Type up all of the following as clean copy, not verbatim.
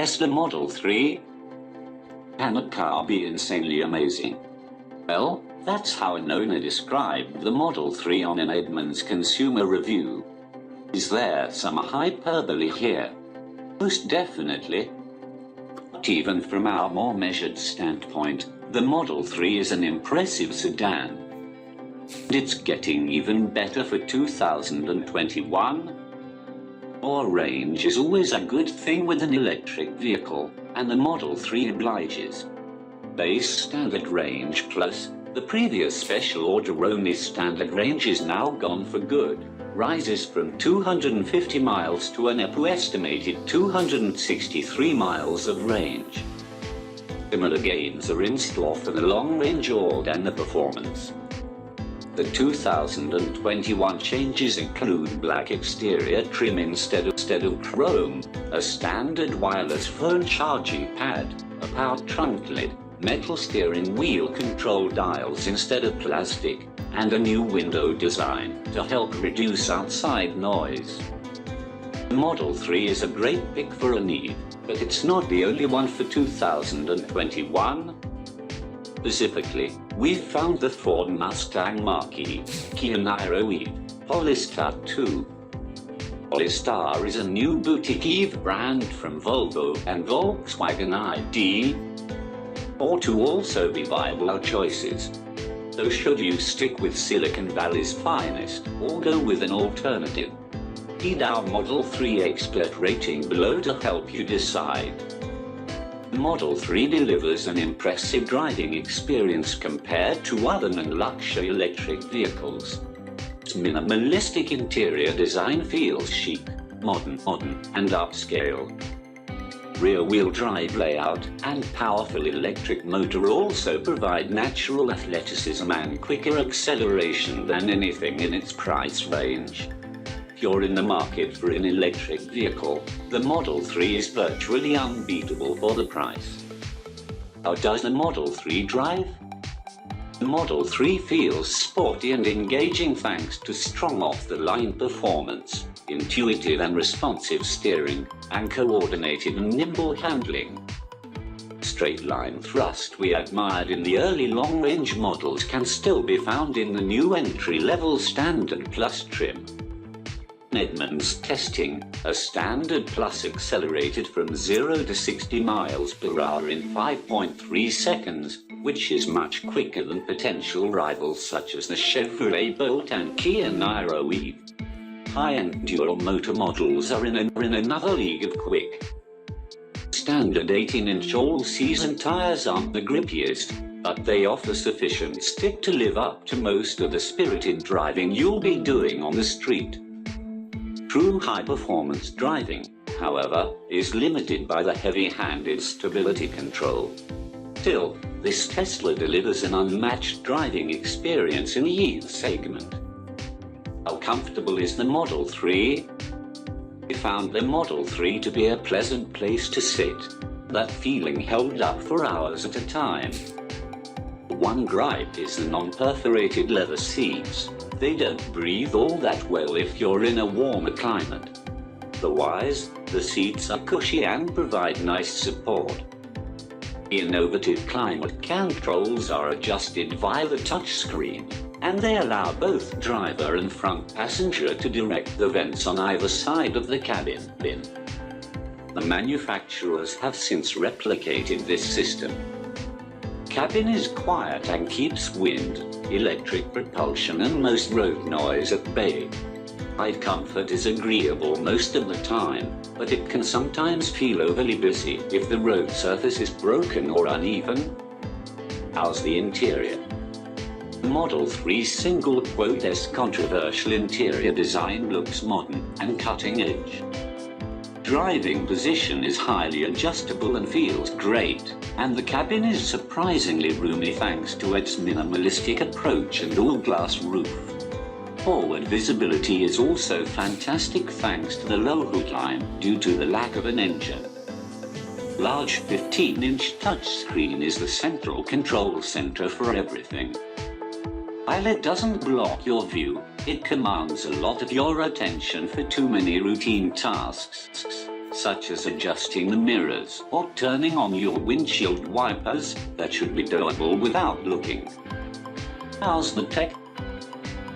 As the Model 3? Can a car be insanely amazing? Well, that's how an owner described the Model 3 on an Edmunds consumer review. Is there some hyperbole here? Most definitely. But even from our more measured standpoint, the Model 3 is an impressive sedan. And it's getting even better for 2021. More range is always a good thing with an electric vehicle, and the Model 3 obliges. Base standard range plus the previous special order only standard range is now gone for good, rises from 250 miles to an estimated 263 miles of range. Similar gains are in store for the Long Range AWD and the Performance. The 2021 changes include black exterior trim instead of chrome, a standard wireless phone charging pad, a power trunklid, metal steering wheel control dials instead of plastic, and a new window design to help reduce outside noise. The Model 3 is a great pick for a need, but it's not the only one for 2021. Specifically, we've found the Ford Mustang Mach-E, Kia Niro EV, Polestar 2. Polestar is a new boutique EV brand from Volvo and Volkswagen ID. Or to also be viable choices. So should you stick with Silicon Valley's finest, or go with an alternative? Read our Model 3 expert rating below to help you decide. The Model 3 delivers an impressive driving experience compared to other non-luxury electric vehicles. Its minimalistic interior design feels chic, modern, and upscale. Rear-wheel drive layout and powerful electric motor also provide natural athleticism and quicker acceleration than anything in its price range. If you're in the market for an electric vehicle, the Model 3 is virtually unbeatable for the price. How does the Model 3 drive? The Model 3 feels sporty and engaging thanks to strong off-the-line performance, intuitive and responsive steering, and coordinated and nimble handling. Straight-line thrust we admired in the early long-range models can still be found in the new entry-level Standard Plus trim. Edmunds testing, a Standard Plus accelerated from 0 to 60 miles per hour in 5.3 seconds, which is much quicker than potential rivals such as the Chevrolet Bolt and Kia Niro EV. High-end dual-motor models are in another league of quick. Standard 18-inch all-season tires aren't the grippiest, but they offer sufficient stick to live up to most of the spirited driving you'll be doing on the street. True high-performance driving, however, is limited by the heavy-handed stability control. Still, this Tesla delivers an unmatched driving experience in the EV segment. How comfortable is the Model 3? We found the Model 3 to be a pleasant place to sit. That feeling held up for hours at a time. One gripe is the non-perforated leather seats. They don't breathe all that well if you're in a warmer climate. Otherwise, the seats are cushy and provide nice support. The innovative climate controls are adjusted via the touchscreen, and they allow both driver and front passenger to direct the vents on either side of the cabin. The manufacturers have since replicated this system. Cabin is quiet and keeps wind, electric propulsion and most road noise at bay. Ride comfort is agreeable most of the time, but it can sometimes feel overly busy if the road surface is broken or uneven. How's the interior? The Model 3's single-quote-s controversial interior design looks modern and cutting edge. Driving position is highly adjustable and feels great, and the cabin is surprisingly roomy thanks to its minimalistic approach and all-glass roof. Forward visibility is also fantastic thanks to the low hood line due to the lack of an engine. Large 15-inch touchscreen is the central control center for everything. While it doesn't block your view, it commands a lot of your attention for too many routine tasks. such as adjusting the mirrors or turning on your windshield wipers, that should be doable without looking. How's the tech?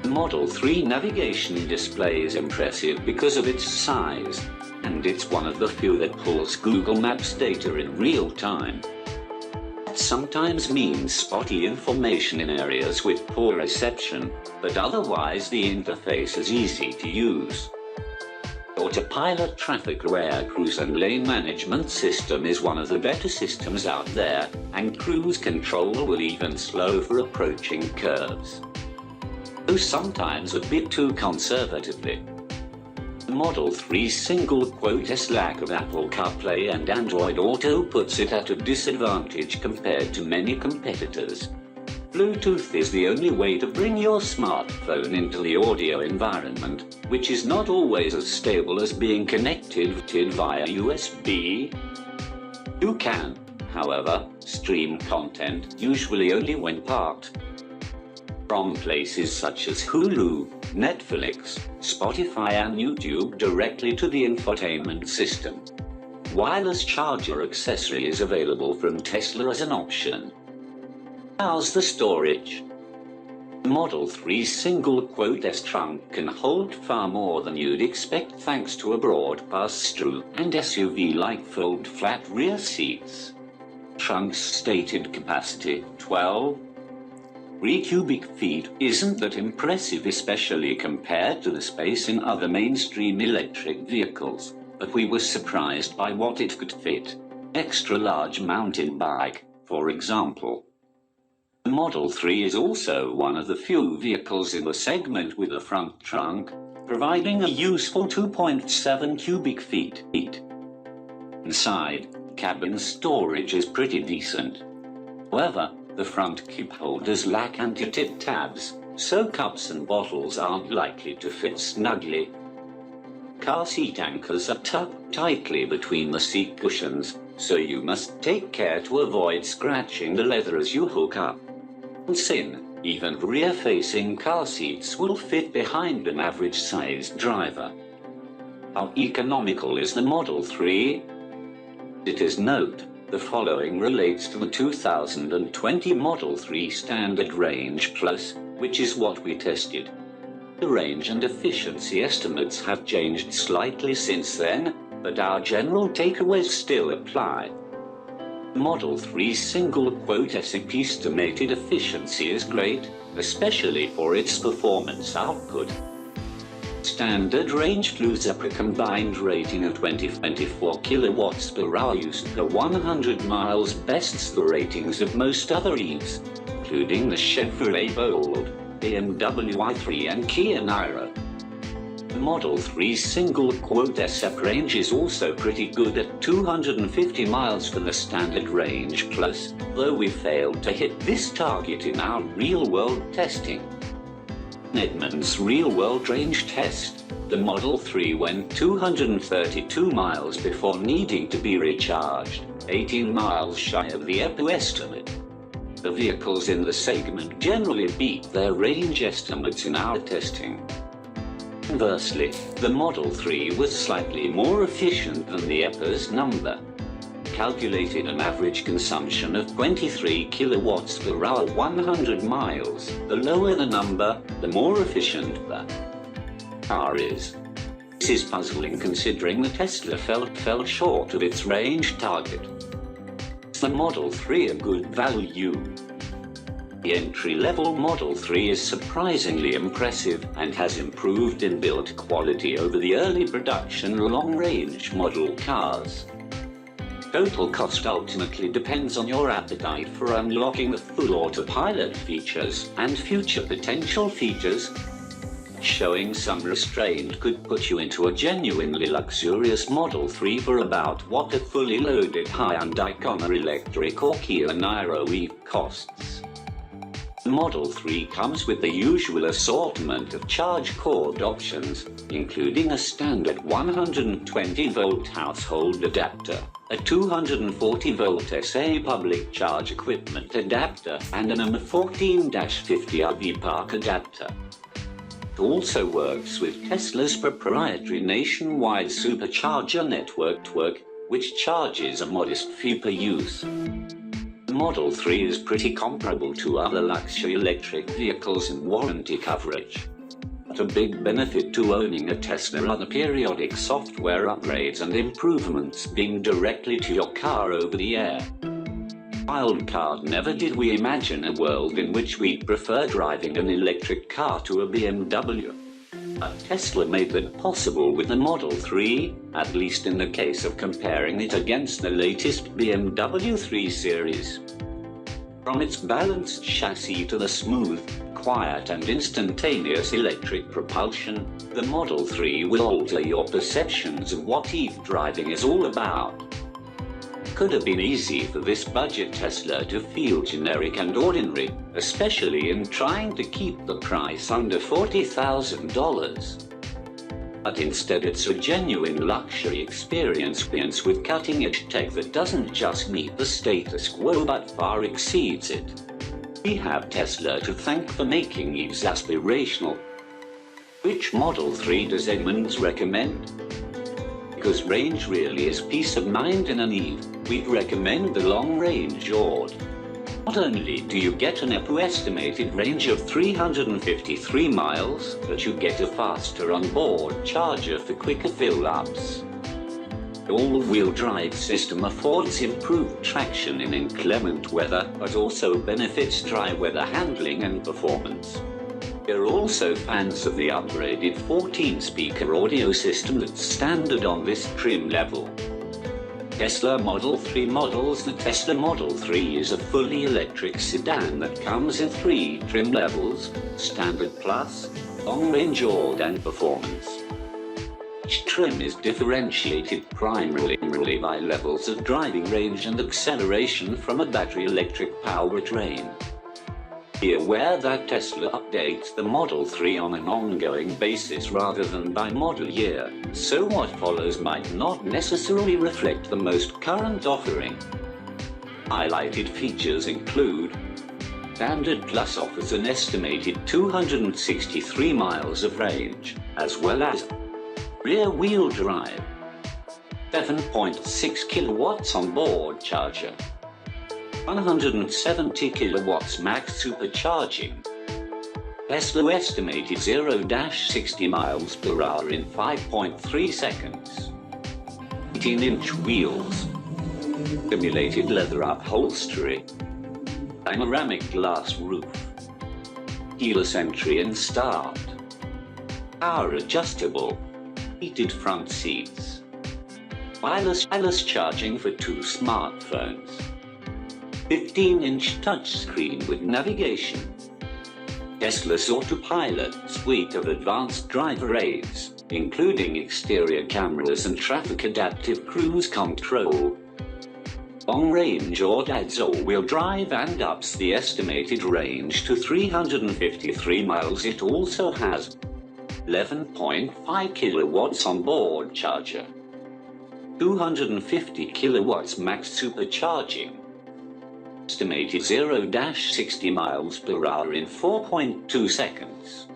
The Model 3 navigation display is impressive because of its size, and it's one of the few that pulls Google Maps data in real time. That sometimes means spotty information in areas with poor reception, but otherwise the interface is easy to use. Autopilot traffic aware cruise and lane management system is one of the better systems out there, and cruise control will even slow for approaching curves, though sometimes a bit too conservatively. The Model 3's single-quote lack of Apple CarPlay and Android Auto puts it at a disadvantage compared to many competitors. Bluetooth is the only way to bring your smartphone into the audio environment, which is not always as stable as being connected via USB. You can, however, stream content, usually only when parked, from places such as Hulu, Netflix, Spotify and YouTube directly to the infotainment system. Wireless charger accessory is available from Tesla as an option. How's the storage? The Model 3's single-quote trunk can hold far more than you'd expect thanks to a broad pass-through and SUV-like fold-flat rear seats. Trunk's stated capacity, 12.3 cubic feet, isn't that impressive, especially compared to the space in other mainstream electric vehicles, but we were surprised by what it could fit. Extra-large mountain bike, for example. The Model 3 is also one of the few vehicles in the segment with a front trunk, providing a useful 2.7 cubic feet. Inside, cabin storage is pretty decent. However, the front cup holders lack anti-tip tabs, so cups and bottles aren't likely to fit snugly. Car seat anchors are tucked tightly between the seat cushions, so you must take care to avoid scratching the leather as you hook up. Even rear-facing car seats will fit behind an average-sized driver. How economical is the Model 3? It is note, the following relates to the 2020 Model 3 Standard Range Plus, which is what we tested. The range and efficiency estimates have changed slightly since then, but our general takeaways still apply. Model 3's single-quote estimated efficiency is great, especially for its performance output. Standard range includes a combined rating of 24 kilowatts per hour used per 100 miles, bests the ratings of most other EVs, including the Chevrolet Bolt, BMW i3 and Kia Niro. The Model 3's single-quote range is also pretty good at 250 miles for the Standard Range Plus, though we failed to hit this target in our real-world testing. In Edmunds' real-world range test, the Model 3 went 232 miles before needing to be recharged, 18 miles shy of the EPA estimate. The vehicles in the segment generally beat their range estimates in our testing. Conversely, the Model 3 was slightly more efficient than the EPA's number. Calculated an average consumption of 23 kilowatts per hour 100 miles. The lower the number, the more efficient the car is. This is puzzling considering the Tesla fell short of its range target. Is the Model 3 a good value? The entry-level Model 3 is surprisingly impressive and has improved in build quality over the early production long-range model cars. Total cost ultimately depends on your appetite for unlocking the full autopilot features and future potential features. Showing some restraint could put you into a genuinely luxurious Model 3 for about what a fully loaded Hyundai Kona electric or Kia Niro EV costs. The Model 3 comes with the usual assortment of charge cord options, including a standard 120-volt household adapter, a 240-volt SA public charge equipment adapter, and an M14-50 RV park adapter. It also works with Tesla's proprietary nationwide supercharger network, which charges a modest fee per use. The Model 3 is pretty comparable to other luxury electric vehicles in warranty coverage. But a big benefit to owning a Tesla are the periodic software upgrades and improvements being directly to your car over the air. Wildcard, never did we imagine a world in which we'd prefer driving an electric car to a BMW. But Tesla made that possible with the Model 3, at least in the case of comparing it against the latest BMW 3 Series. From its balanced chassis to the smooth, quiet and instantaneous electric propulsion, the Model 3 will alter your perceptions of what EV driving is all about. Could have been easy for this budget Tesla to feel generic and ordinary, especially in trying to keep the price under $40,000. But instead it's a genuine luxury experience with cutting-edge tech that doesn't just meet the status quo but far exceeds it. We have Tesla to thank for making EVs aspirational. Which Model 3 does Edmunds recommend? Because range really is peace of mind in an EV, we'd recommend the Long Range AWD. Not only do you get an estimated range of 353 miles, but you get a faster onboard charger for quicker fill-ups. The all-wheel drive system affords improved traction in inclement weather, but also benefits dry weather handling and performance. We're also fans of the upgraded 14-speaker audio system that's standard on this trim level. Tesla Model 3 models. The Tesla Model 3 is a fully electric sedan that comes in 3 trim levels: Standard Plus, Long Range AWD and Performance. Each trim is differentiated primarily by levels of driving range and acceleration from a battery electric powertrain. Be aware that Tesla updates the Model 3 on an ongoing basis rather than by model year, so what follows might not necessarily reflect the most current offering. Highlighted features include: Standard Plus offers an estimated 263 miles of range, as well as rear-wheel drive, 7.6 kilowatts onboard charger, 170 kilowatts max supercharging. Tesla estimated 0-60 miles per hour in 5.3 seconds. 18-inch wheels, simulated leather upholstery, panoramic glass roof, keyless entry and start, power adjustable, heated front seats, wireless charging for 2 smartphones, 15-inch touchscreen with navigation, Tesla's autopilot suite of advanced driver aids, including exterior cameras and traffic adaptive cruise control. Long Range AWD adds all-wheel drive and ups the estimated range to 353 miles. It also has 11.5 kilowatts onboard charger, 250 kilowatts max supercharging, estimated 0-60 miles per hour in 4.2 seconds,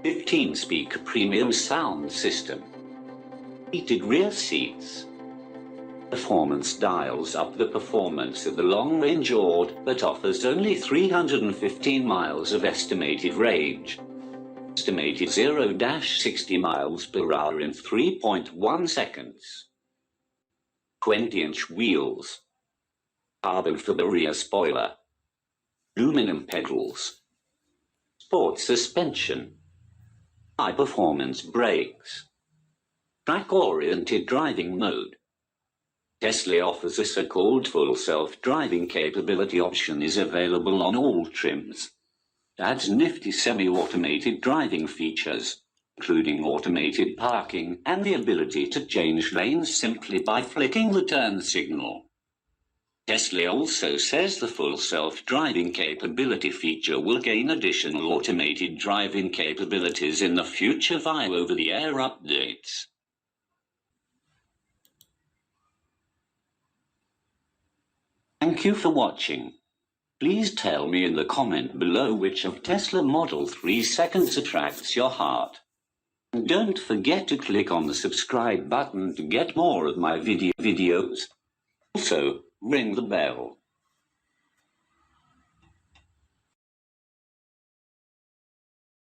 15-speaker premium sound system, heated rear seats. Performance dials up the performance of the Long Range AWD, but offers only 315 miles of estimated range, estimated 0-60 miles per hour in 3.1 seconds. 20-inch wheels, carbon fiber rear spoiler, aluminum pedals, sport suspension, high-performance brakes, track-oriented driving mode. Tesla offers a so-called full self-driving capability option is available on all trims. It adds nifty semi-automated driving features, including automated parking and the ability to change lanes simply by flicking the turn signal. Tesla also says the full self-driving capability feature will gain additional automated driving capabilities in the future via over-the-air updates. Thank you for watching. Please tell me in the comment below which of Tesla Model 3 seconds attracts your heart. And don't forget to click on the subscribe button to get more of my videos. Also, ring the bell.